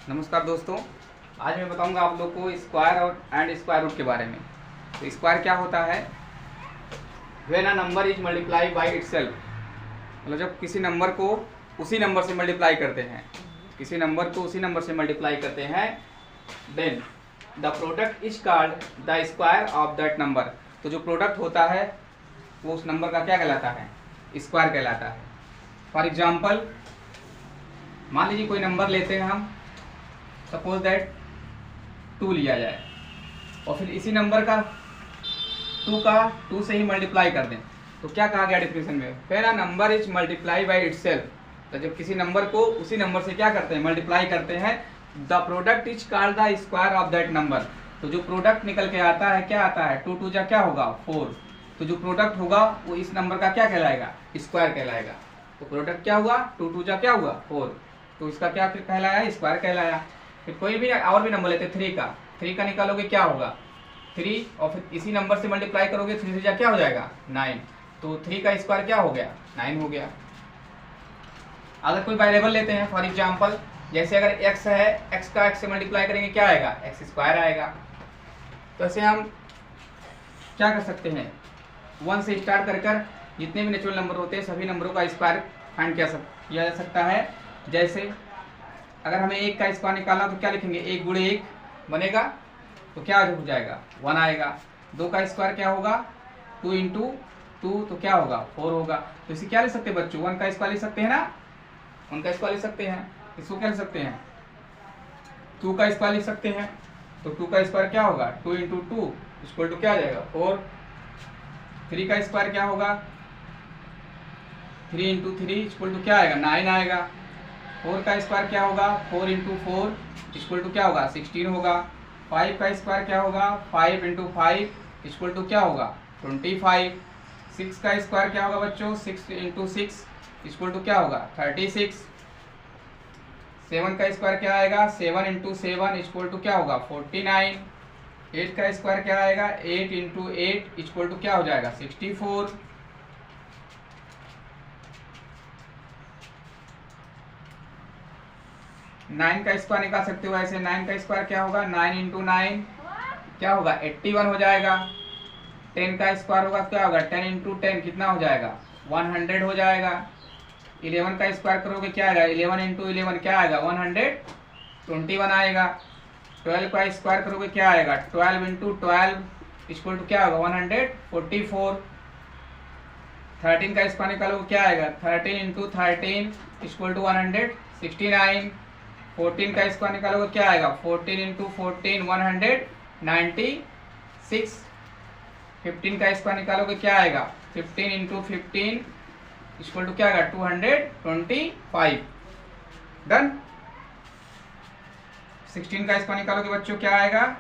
नमस्कार दोस्तों, आज मैं बताऊंगा आप लोग को स्क्वायर और एंड स्क्वायर रूट के बारे में। तो स्क्वायर क्या होता है? When a number is multiply by itself, मतलब जब किसी नंबर को उसी नंबर से मल्टीप्लाई करते हैं, किसी नंबर को उसी नंबर से मल्टीप्लाई करते हैं, then the product is called the square of that number. तो जो प्रोडक्ट होता है वो उस नंबर का क्या कहलाता है? स्क्वायर कहलाता है। फॉर एग्जाम्पल, मान लीजिए कोई नंबर लेते हैं हम, सपोज दैट 2 लिया जाए और फिर इसी नंबर का 2 से ही मल्टीप्लाई कर दें, तो क्या कहा गया डिफिनेशन में? When a number is multiply by itself, तो जब किसी नंबर को उसी नंबर से क्या करते हैं? मल्टीप्लाई करते हैं। The product is called the square of that number. तो जो प्रोडक्ट निकल के आता है क्या आता है? 2 जा क्या होगा? 4। तो जो प्रोडक्ट होगा वो इस नंबर का क्या कहलाएगा? स्क्वायर कहलाएगा। तो प्रोडक्ट क्या हुआ? 2 जा क्या हुआ? 4। तो इसका क्या फिर कहलाया? स्क्वायर कहलाया। फिर कोई भी और भी नंबर लेते, 3 का निकालोगे क्या होगा? 3 और फिर इसी नंबर से मल्टीप्लाई करोगे, 3 जा क्या हो जाएगा? 9। तो 3 का स्क्वायर क्या हो गया? 9 हो गया। अगर कोई वेरिएबल लेते हैं, फॉर एग्जांपल जैसे अगर x है, x का x से मल्टीप्लाई करेंगे क्या आएगा? x स्क्वायर आएगा। तो ऐसे हम क्या कर सकते हैं? 1 से स्टार्ट कर जितने भी नेचुरल नंबर होते हैं सभी नंबरों का स्क्वायर फाइंड किया जा सकता है। जैसे अगर हमें 1 का स्क्वायर निकालना तो क्या लिखेंगे? 1 गुणे 1 बनेगा, तो क्या हो जाएगा? 1 आएगा। 2 का स्क्वायर क्या होगा? 2 इंटू 2, तो क्या होगा? 4 होगा। तो इसे क्या लिख सकते हैं बच्चों? 1 का स्क्वायर लिख सकते हैं ना? 1 का स्क्वायर लिख सकते हैं। इसको क्या लिख सकते हैं? 2 का स्क्वायर लिख सकते हैं। तो 2 का स्क्वायर क्या होगा? 2 इंटू 2 इक्वल टू क्या आ जाएगा? 4। 3 का स्क्वायर क्या होगा? 3 इंटू 3 इक्वल टू क्या आएगा? 9 आएगा। 4 का स्क्वायर क्या होगा? 4 इंटू 4 इक्वल टू क्या होगा? 16 होगा। 5 का स्क्वायर क्या होगा? 5 इंटू 5 इक्वल टू क्या होगा? 25। 6 का स्क्वायर क्या होगा बच्चों? 6 इंटू 6 इक्वल टू क्या होगा? 36। 7 का स्क्वायर क्या आएगा? 7 इंटू 7 इक्वल टू क्या होगा? 49। 8 का स्क्वायर क्या आएगा? 8 इंटू 8 इक्वल टू क्या हो जाएगा? 64। 9 का स्क्वायर निकाल सकते हो ऐसे। 9 का स्क्वायर क्या होगा? 9 इंटू 9 क्या होगा? 81 हो जाएगा। 10 का स्क्वायर होगा क्या होगा? 10 इंटू 10 कितना हो जाएगा? 100 हो जाएगा। 11 का स्क्वायर करोगे क्या आएगा? 11 इंटू 11 क्या आएगा? 121 आएगा। 12 का स्क्वायर करोगे क्या आएगा? 12 इंटू 12 इक्वल टू क्या होगा? 144। 13 का स्क्वायर निकालोगे क्या आएगा? 13 इंटू 13 इक्वल टू 169। 14 का स्क्वायर निकालोगे क्या आएगा? 14 इंटू 14 196। 15 का स्क्वायर निकालोगे क्या आएगा? 15 इंटू 15 इक्वल टू क्या आएगा? 225। डन। 16 का स्क्वायर निकालोगे बच्चों क्या आएगा?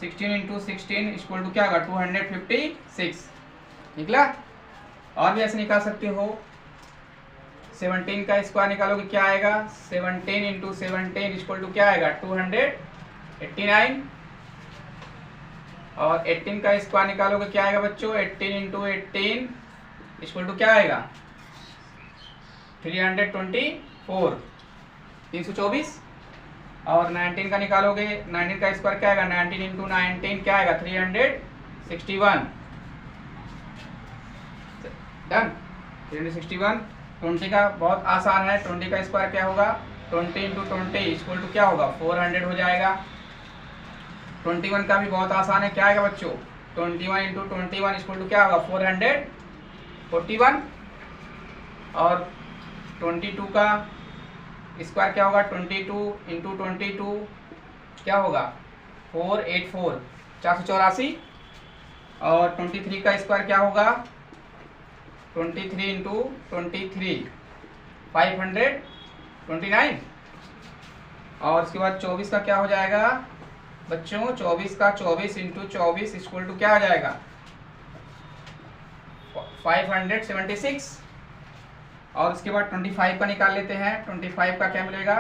16 इंटू 16 इक्वल टू क्या होगा? 256। निकला। और भी ऐसे निकाल सकते हो। 17 का स्क्वायर निकालोगे क्या आएगा? 17 इंटू 17 इक्वल टू क्या आएगा? 289। और 18 का स्क्वायर निकालोगे क्या आएगा बच्चों? 18 इंटू 18 इक्वल टू क्या आएगा? 324 324। और 19 का निकालोगे, 19 का स्क्वायर क्या आएगा? 19 इंटू 19 क्या आएगा? 361। डन। 361। 20 का बहुत आसान है। 20 का स्क्वायर क्या होगा? 20 इंटू 20 इक्वल टू क्या होगा? 400 हो जाएगा। 21 का भी बहुत आसान है। क्या आएगा बच्चों? 21 इंटू 21 इक्वल टू क्या होगा? 441। और 22 का स्क्वायर क्या होगा? 22 इंटू 22 क्या होगा? 484 484। और 23 का स्क्वायर क्या होगा? 23 इंटू 23 529। और उसके बाद 24 का क्या हो जाएगा बच्चों? 24 का 24 इंटू 24 इक्वल टू क्या हो जाएगा? 576। और उसके बाद 25 का निकाल लेते हैं। 25 का क्या मिलेगा?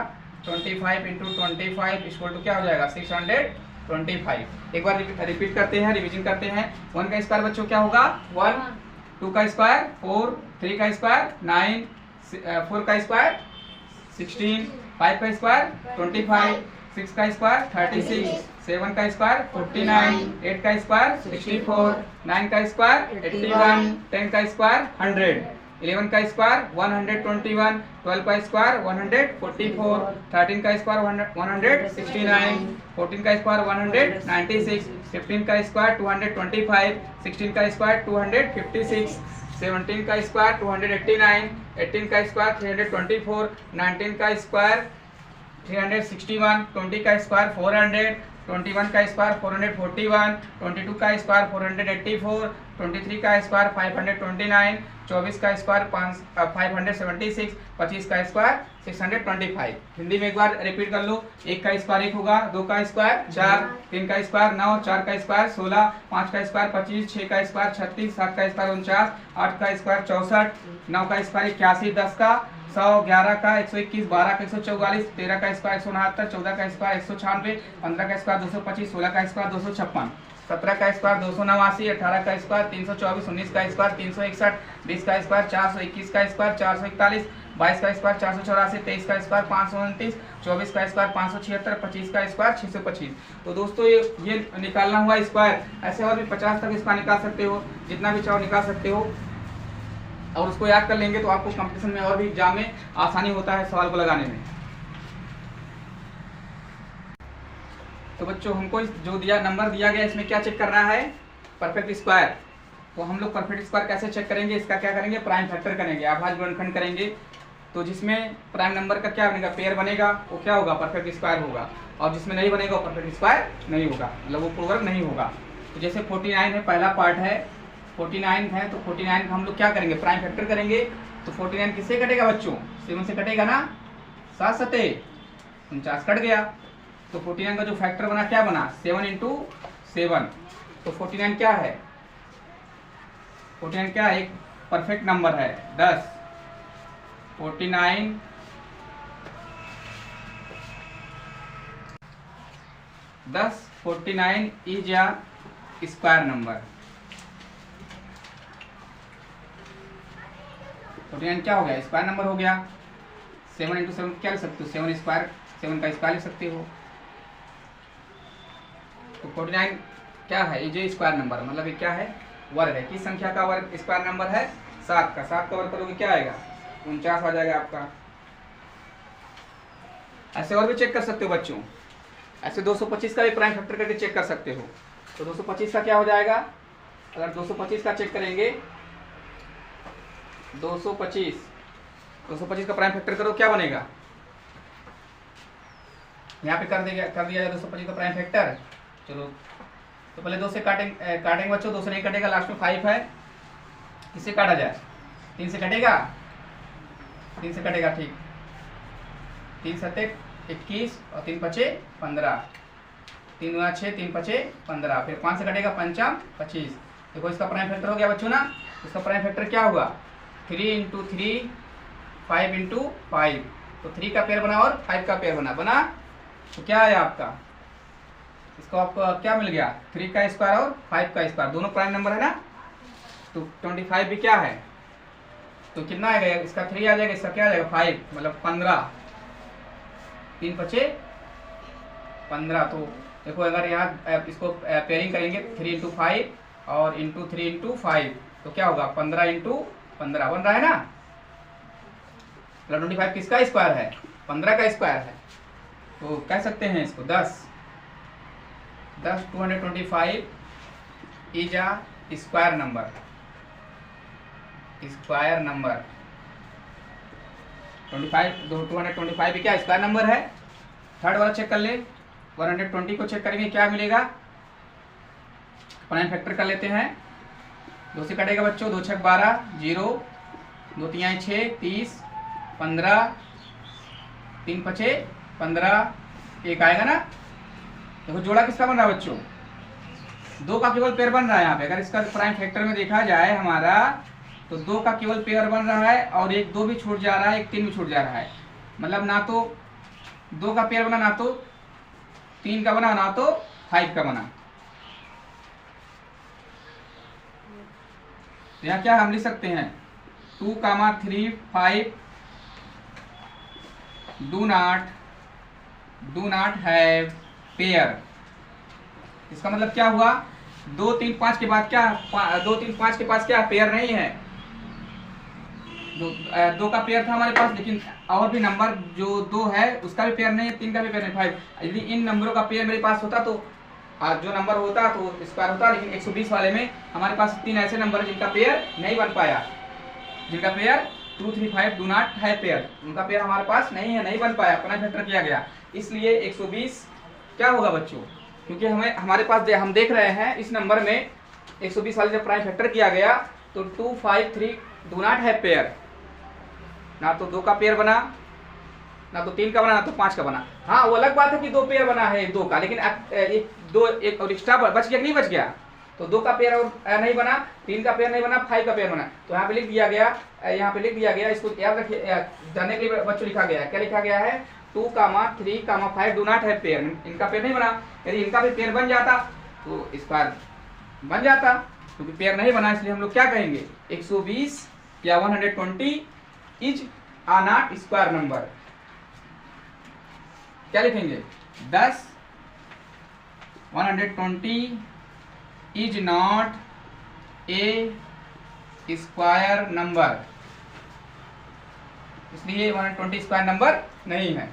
25 इंटू 25 इक्वल टू क्या हो जाएगा? 625। एक बार रिपीट करते हैं, रिवीजन करते हैं। 1 का स्क्वायर बच्चों क्या होगा? 1। 2 का स्क्वायर 4। 3 का स्क्वायर 9। 4 का स्क्वायर 16। 5 का स्क्वायर 25, 6 का स्क्वायर 36, 7 का स्क्वायर 49, 8 का स्क्वायर 64, 9 का स्क्वायर 81, 10 का स्क्वायर 100, 11 का स्क्वायर 121, 12 का स्क्वायर 144, 13 का स्क्वायर 169, 14 का स्क्वायर 196, 15 का स्क्वायर 225, 16 का स्क्वायर 256, 17 का स्क्वायर 289, 18 का स्क्वायर 324, 19 का स्क्वायर 361, 20 का स्क्वायर 400, 21 का स्क्वायर 441, 22 का स्क्वायर 484, 23 का स्क्वायर 529, 24 का स्क्वायर 576, 25 का स्क्वायर 625। हिंदी में एक बार रिपीट कर लो। 1 का स्क्वायर 1 होगा, 2 का स्क्वायर 4, 3 का स्क्वायर 9, 4 का स्क्वायर 16, 5 का स्क्वायर 25, 6 का स्क्वायर 36, 7 का स्क्वायर 49, 8 का स्क्वायर 64, 9 का स्क्वायर 81, 10 का 100, 11 का 121, 12 का 144, 13 का स्क्वायर 169, 14 का स्क्वायर 196, 15 का स्क्वायर 225, 16 का स्क्वायर 256, 17 का स्क्वायर 289, 18 का स्क्वायर 324, 19 का स्क्वायर 361, 20 का स्क्वायर 400, 21 का स्क्वायर 441, 22 का स्क्वायर 484, 23 का स्क्वायर 529, 24 का स्क्वायर 576, 25 का स्क्वायर 625। तो दोस्तों ये निकालना हुआ स्क्वायर। ऐसे और भी 50 तक इसका निकाल सकते हो, जितना भी चाहो निकाल सकते हो, और उसको याद कर लेंगे तो आपको कंपटीशन में और भी एग्जाम में आसानी होता है सवाल को लगाने में। तो बच्चों हमको जो दिया नंबर दिया गया इसमें क्या चेक करना है? Perfect square. तो हम लोग परफेक्ट स्क्वायर कैसे चेक करेंगे? इसका क्या करेंगे? प्राइम फैक्टर करेंगे, अभाज्य गुणनखंड करेंगे। तो जिसमें प्राइम नंबर का क्या बनेगा? पेयर बनेगा, वो क्या होगा? परफेक्ट स्क्वायर होगा। और जिसमें नहीं बनेगा वो परफेक्ट स्क्वायर नहीं होगा, मतलब वो पूर्ण वर्ग नहीं होगा। तो जैसे 49 है, पहला पार्ट है 49 है, तो 49 हम लोग क्या करेंगे? प्राइम फैक्टर करेंगे। तो 49 किससे कटेगा बच्चों? 7 से कटेगा ना, 7 सते 49 कट गया। तो 49 का जो फैक्टर बना क्या बना? 7 इंटू 7। तो 49 क्या है? 49 क्या है? एक परफेक्ट नंबर है 10। 49 49 इज अ स्क्वायर नंबर। 49 क्या हो गया? स्क्वायर नंबर हो गया। 7 इंटू 7 क्या लिख सकते हो? 7 स्क्वायर, 7 का स्क्वायर लिख सकते हो। तो 49 क्या है? ये स्क्वायर नंबर, मतलब ये क्या है? वर्ग है। किस संख्या का वर्ग स्क्वायर नंबर है? 7 का। 7 का वर्ग करोगे क्या आएगा? 49 आ जाएगा आपका। ऐसे और भी चेक कर सकते हो बच्चों। ऐसे 225 का भी प्राइम फैक्टर करके चेक कर सकते हो। तो 225 का क्या हो जाएगा? अगर 225 का चेक करेंगे, 225 का प्राइम फैक्टर करो, क्या बनेगा? यहाँ पे कर दिया जाए 225 का प्राइम फैक्टर। चलो तो पहले 2 से काटेंगे बच्चों। 2 से नहीं कटेगा, लास्ट में 5 है। किससे काटा जाए? 3 से कटेगा, 3 से कटेगा, ठीक। 3 सत्ते 21 और 3 पचे 15, 3 गुना 6, 3 पचे 15, फिर 5 से कटेगा 5 25। देखो इसका प्राइम फैक्टर हो गया बच्चों ना। इसका प्राइम फैक्टर क्या होगा? 3 इंटू 3, 5 इंटू 5। तो 3 का पेयर बना और 5 का पेयर बना। तो क्या आया आपका? इसको आपको क्या मिल गया? 3 का स्क्वायर और 5 का स्क्वायर, दोनों प्राइम नंबर है ना। तो 25 भी क्या है? तो कितना आएगा? इसका 3 आ जाएगा, इसका क्या आ जाएगा? 5, मतलब 15। 3 पचे 15। तो देखो अगर यहाँ इसको पेयरिंग करेंगे 3 इंटू 5 और इंटू 3 इंटू 5, तो क्या होगा? 15 इंटू 15 बन रहा है ना। मतलब 25 किसका स्क्वायर है? 15 का स्क्वायर है। तो कह सकते हैं इसको 10 225 is a square number. Square number 225 भी क्या स्क्वायर नंबर है? थर्ड वाला चेक कर ले। 120 को चेक करेंगे, क्या मिलेगा? प्राइम फैक्टर कर लेते हैं। 2 से कटेगा बच्चों, 2 छक 12, 0, 2 तिहाई 6, 30, 15, 3 पचे 15, 1 आएगा ना। देखो जोड़ा किसका बन रहा है बच्चों? 2 का केवल पेयर बन रहा है यहाँ पे। अगर इसका प्राइम फैक्टर में देखा जाए हमारा, तो 2 का केवल पेयर बन रहा है और एक 2 भी छूट जा रहा है, एक 3 भी छूट जा रहा है। मतलब ना तो 2 का पेयर बना, ना तो 3 का बना, ना तो 5 का बना। यहाँ क्या हम लिख सकते हैं? 2, 3, 5, डू नॉट हैव पेयर। इसका मतलब क्या हुआ, 2 3 5 के बाद क्या, 2 3 5 के पास क्या पेयर नहीं है, दो का पेयर था हमारे पास, लेकिन और भी नंबर जो 2 है उसका भी पेयर नहीं है, 3 का भी पेयर नहीं, 5। यदि इन नंबरों का पेयर मेरे पास होता तो जो नंबर होता तो स्क्वायर होता, लेकिन 120 वाले में हमारे पास 3 ऐसे नंबर है जिनका पेयर नहीं बन पाया, जिनका पेयर 2 3 5 डू नॉट है पेयर, उनका पेयर हमारे पास नहीं है, नहीं बन पाया, प्राइम फैक्टर किया गया। इसलिए 120 क्या होगा बच्चों, क्योंकि हमें हमारे पास हम देख रहे हैं इस नंबर में 120 वाले जब प्राइम फैक्टर किया गया तो 2 5 3 डू नॉट है पेयर, ना तो 2 का पेयर बना, ना तो 3 का बना, ना तो 5 का बना। हाँ वो अलग बात है कि 2 पेयर बना है 2 का, लेकिन एक और एक्स्ट्रा बच गया कि नहीं बच गया, तो 2 का पेयर और नहीं बना, 3 का पेयर नहीं बना, 5 का पेयर बना। तो यहाँ पे लिख दिया गया, इसको याद रखिए, जानने के लिए बच्चों लिखा गया है, क्या लिखा गया है, 2, 3, 5 डू नॉट है पेयर, इनका पेयर नहीं बना। यदि इनका भी पेयर बन जाता तो स्क्वायर बन जाता, क्योंकि पेयर नहीं बना, इसलिए हम लोग क्या कहेंगे, 120 या 120 is uh not square number. क्या लिखेंगे, 10 120 is not a square number, इसलिए 120 स्क्वायर नंबर नहीं है।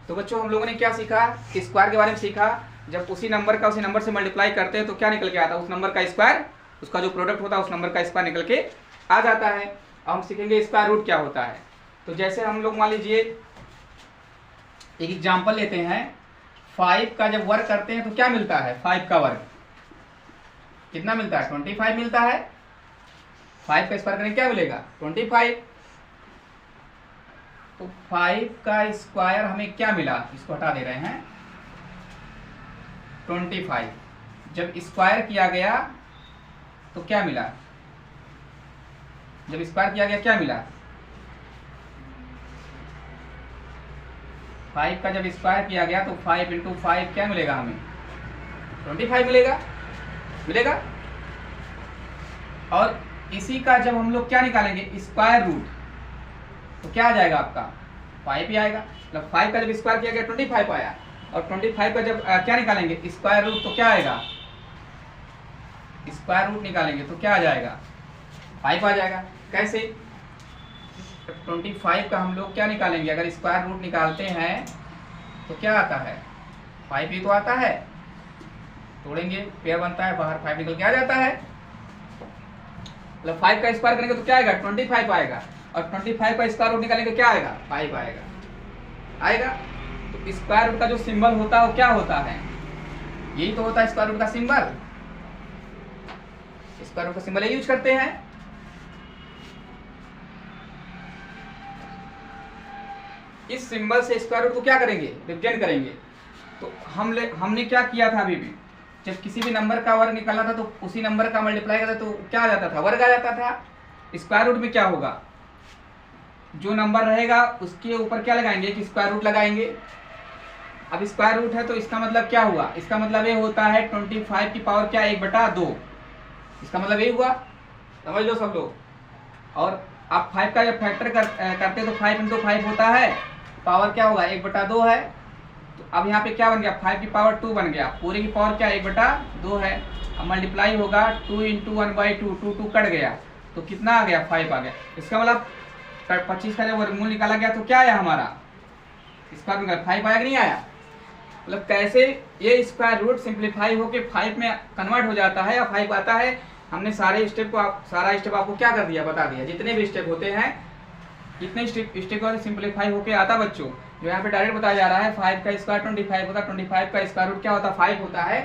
तो बच्चों हम लोगों ने क्या सीखा, स्क्वायर के बारे में सीखा। जब उसी नंबर से मल्टीप्लाई करते हैं तो क्या निकल के आता है, उस नंबर का स्क्वायर, उसका जो प्रोडक्ट होता है उस नंबर का स्क्वायर निकल के आ जाता है। अब हम सीखेंगे स्क्वायर रूट क्या होता है। तो जैसे हम लोग मान लीजिए एक एग्जांपल लेते हैं, 5 का जब वर्ग करते हैं तो क्या मिलता है, 5 का वर्ग कितना मिलता है, 25 मिलता है। 5 का स्क्वायर करेंगे क्या मिलेगा, 25। तो 5 का स्क्वायर हमें क्या मिला, इसको हटा दे रहे हैं, 25 जब स्क्वायर किया गया तो क्या मिला, जब स्क्वायर किया गया क्या मिला, 5 का जब स्क्वायर किया गया तो 5 × 5 क्या मिलेगा हमें, 25 मिलेगा। और इसी का जब हम लोग क्या निकालेंगे, स्क्वायर रूट, तो क्या आ जाएगा आपका, 5 ही आएगा। मतलब 5 का जब स्क्वायर किया गया 25 आया, और 25 का जब क्या निकालेंगे, स्क्वायर रूट, तो क्या आएगा, स्क्वायर रूट निकालेंगे तो क्या आ जाएगा, 5 आ जाएगा। कैसे, 25 का हम लोग क्या निकालेंगे, अगर स्क्वायर रूट निकालते हैं तो क्या आता है, 5 ही तो आता है, तोड़ेंगे पेयर बनता है, बाहर 5 निकल के आ जाता है। मतलब 5 का स्क्वायर करेंगे तो क्या आएगा, 25 आएगा, और 25 का स्क्वायर रूट निकालेंगे क्या आएगा, 5 आएगा। तो स्क्वायर रूट का जो सिंबल होता है वो क्या होता है, यही तो होता है स्क्वायर रूट का सिंबल, स्क्वायर रूट का सिंबल यूज करते हैं। इस सिंबल से स्क्वायर रूट को क्या करेंगे, रिप्रेजेंट करेंगे। तो हमने क्या किया था, अभी भी जब किसी भी नंबर का वर्ग निकालना था तो उसी नंबर का मल्टीप्लाई करता तो क्या आ जाता था, वर्ग आ जाता था। स्क्वायर रूट में क्या होगा, जो नंबर रहेगा उसके ऊपर क्या लगाएंगे, कि स्क्वायर रूट लगाएंगे। अब स्क्वायर रूट है तो इसका मतलब क्या हुआ, इसका मतलब ये होता है 25 की पावर क्या, 1/2, इसका मतलब यही हुआ, समझ लो सब लोग। और आप 5 का जब फैक्टर करते तो 5 × 5 होता है, पावर क्या होगा, 1/2 है। तो अब यहाँ पे क्या बन गया, 5 की पावर 2 बन गया, पूरे की पावर क्या 1/2 है। अब मल्टीप्लाई होगा 2 × 1/2, 2 कट गया तो कितना आ गया, 5 आ गया। इसका मतलब 25 का जब वर्गमूल निकाला गया तो क्या आया हमारा, स्क्वायर रूट 5 आया कि नहीं आया। मतलब कैसे ये स्क्वायर रूट सिंप्लीफाई होके 5 में कन्वर्ट हो जाता है या 5 आता है। हमने सारा स्टेप आपको क्या कर दिया, बता दिया, जितने भी स्टेप होते हैं कितने स्टेप को सिंप्लीफाई होके आता बच्चों। जो यहाँ पे डायरेक्ट बताया जा रहा है 5 का स्क्वायर 25 होता है, 25 का स्क्वायर रूट क्या होता है, 5 होता है,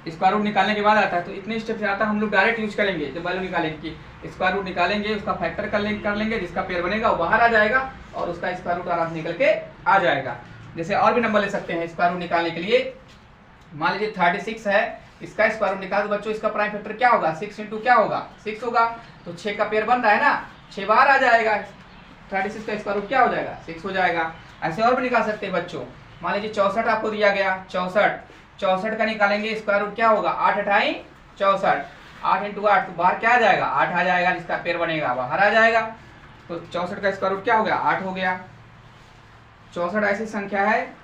स्क्वायर रूट निकालने के बाद आता है। तो इतने स्टेप से आता हम लोग डायरेक्ट यूज करेंगे जब वैल्यू निकालेंगे, कि स्क्वायर रूट निकालेंगे, उसका फैक्टर कर लेंगे, जिसका पेयर बनेगा वो बाहर आ जाएगा और उसका स्क्वायर रूट आराम से निकल के आ जाएगा। जैसे और भी नंबर ले सकते हैं स्क्वायर रूट निकालने के लिए। मान लीजिए 36 है, इसका स्क्वायर रूट निकाल बच्चों, इसका प्राइम फैक्टर क्या होगा, 6 × क्या होगा, 6 होगा। तो 6 का पेयर बन रहा है ना, 6 बार आ जाएगा, 36 का स्क्वायर रूट क्या हो जाएगा, 6 हो जाएगा। ऐसे और भी निकाल सकते हैं बच्चों। मान लीजिए 64 आपको दिया गया, 64 का निकालेंगे, स्क्वायर रूट क्या होगा, 8 × 8 = 64। 8 इंटू 8, तो बाहर क्या आ जाएगा, 8 आ जाएगा, जिसका पेयर बनेगा बाहर आ जाएगा। तो 64 का स्क्वायर रूट क्या हो गया, 8 हो गया। 64 ऐसी संख्या है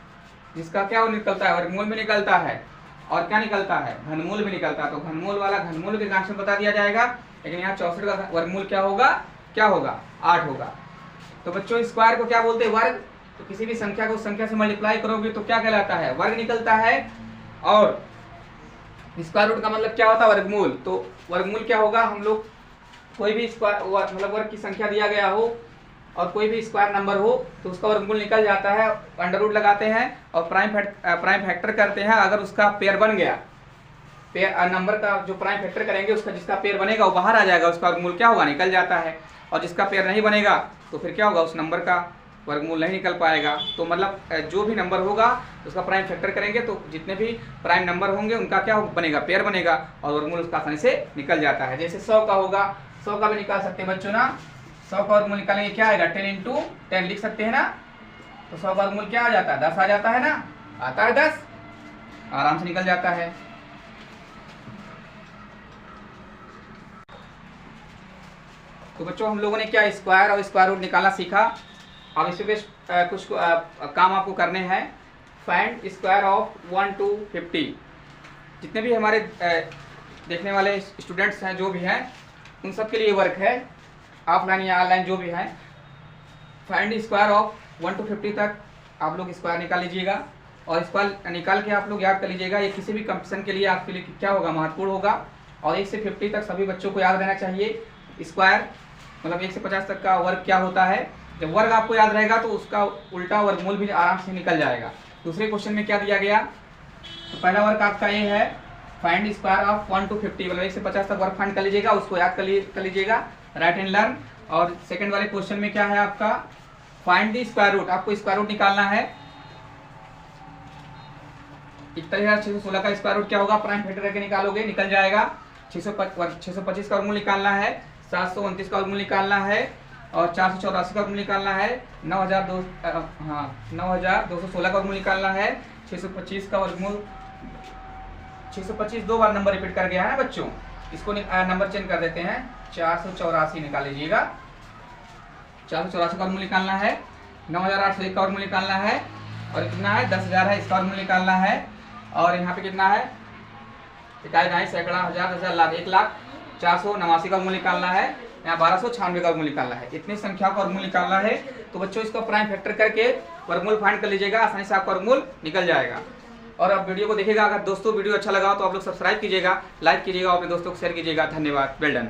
जिसका क्या निकलता है, वर्गमूल भी निकलता है और क्या निकलता है, घनमूल भी निकलता है। तो घनमूल वाला घनमूल के कांस्टेंट बता दिया जाएगा, लेकिन यहाँ 64 का वर्गमूल क्या होगा, 8 होगा। तो बच्चों स्क्वायर को क्या बोलते हैं, वर्ग। तो किसी भी संख्या को उस संख्या से मल्टीप्लाई करोगे तो क्या कहलाता है, वर्ग निकलता है। और स्क्वायर रूट का मतलब क्या होता है, वर्गमूल। तो वर्गमूल क्या होगा, हम लोग कोई भी स्क्वायर मतलब वर्ग की संख्या दिया गया हो और कोई भी स्क्वायर नंबर हो तो उसका वर्गमूल निकल जाता है, अंडर रूट लगाते हैं और प्राइम फैक्टर करते हैं। अगर उसका पेयर बन गया, पेयर नंबर का जो प्राइम फैक्टर करेंगे उसका जिसका पेयर बनेगा वो बाहर आ जाएगा, उसका वर्गमूल क्या होगा, निकल जाता है। और जिसका पेयर नहीं बनेगा तो फिर क्या होगा, उस नंबर का वर्गमूल नहीं निकल पाएगा। तो मतलब जो भी नंबर होगा उसका प्राइम फैक्टर करेंगे तो जितने भी प्राइम नंबर होंगे उनका क्या बनेगा, पेयर बनेगा और वर्गमूल उसका आसानी से निकल जाता है। जैसे 100 का होगा, 100 का भी निकाल सकते हैं बच्चों ना। 100 का वर्गमूल निकालेंगे क्या आएगा, 10 इंटू 10 लिख सकते हैं ना। तो 100 का वर्गमूल क्या आ जाता है, 10 आ जाता है ना, आता है 10, आराम से निकल जाता है। तो बच्चों हम लोगों ने क्या स्क्वायर और स्क्वायर रूट निकालना सीखा। अब इस पे कुछ काम आपको करने हैं। Find square of 1 to 50। जितने भी हमारे देखने वाले स्टूडेंट्स हैं जो भी हैं उन सब के लिए वर्क है, ऑफलाइन या ऑनलाइन जो भी है। फाइंड स्क्वायर ऑफ 1 to 50 तक आप लोग स्क्वायर निकाल लीजिएगा और स्क्वायर निकाल के आप लोग याद कर लीजिएगा। ये किसी भी कंपटीशन के लिए आपके लिए क्या होगा, महत्वपूर्ण होगा। और 1 से 50 तक सभी बच्चों को याद रहना चाहिए। स्क्वायर मतलब 1 से 50 तक का वर्ग क्या होता है। जब वर्ग आपको याद रहेगा तो उसका उल्टा वर्गमूल भी आराम से निकल जाएगा। दूसरे क्वेश्चन में क्या दिया गया, तो पहला वर्ग आपका ये है, फाइंड स्क्वायर ऑफ 1 to 50, मतलब 1 से 50 तक वर्ग फाइंड कर लीजिएगा, उसको याद कर लीजिएगा, राइट एंड लर्न। और सेकंड वाले क्वेश्चन में क्या है आपका, फाइंड द स्क्वायर रूट, आपको स्क्वायर रूट निकालना है। 61,616 का स्क्वायर रूट क्या होगा, प्राइम फैक्टर करके निकालोगे, निकल जाएगा। 625 का वर्गमूल निकालना है, 729 का वर्गमूल निकालना है और 484 का वर्गमूल निकालना है, 9216 का वर्गमूल निकालना है, 625 का वर्गमूल, 625 दो बार नंबर रिपीट कर गया है ना बच्चों, इसको नंबर चेंज कर देते हैं, 484 निकाल लीजिएगा। 484 का वर्गमूल निकालना है, 9801 का वर्गमूल निकालना है और कितना है, 10,000 है, इसका वर्गमूल निकालना है। और यहाँ पे कितना है, इकाई दहाई सैकड़ा हजार हजार लाख 1,04,89 का वर्गमूल निकालना है, यहाँ 1296 का वर्गमूल निकालना है। इतनी संख्या का वर्गमूल निकालना है। तो बच्चों इसको प्राइम फैक्टर करके वर्गमूल फाइंड कर लीजिएगा, आसानी से आपका वर्गमूल निकल जाएगा। और आप वीडियो को देखिएगा, अगर दोस्तों वीडियो अच्छा लगा तो आप लोग सब्सक्राइब कीजिएगा, लाइक कीजिएगा और अपने दोस्तों को शेयर कीजिएगा। धन्यवाद, वेल डन।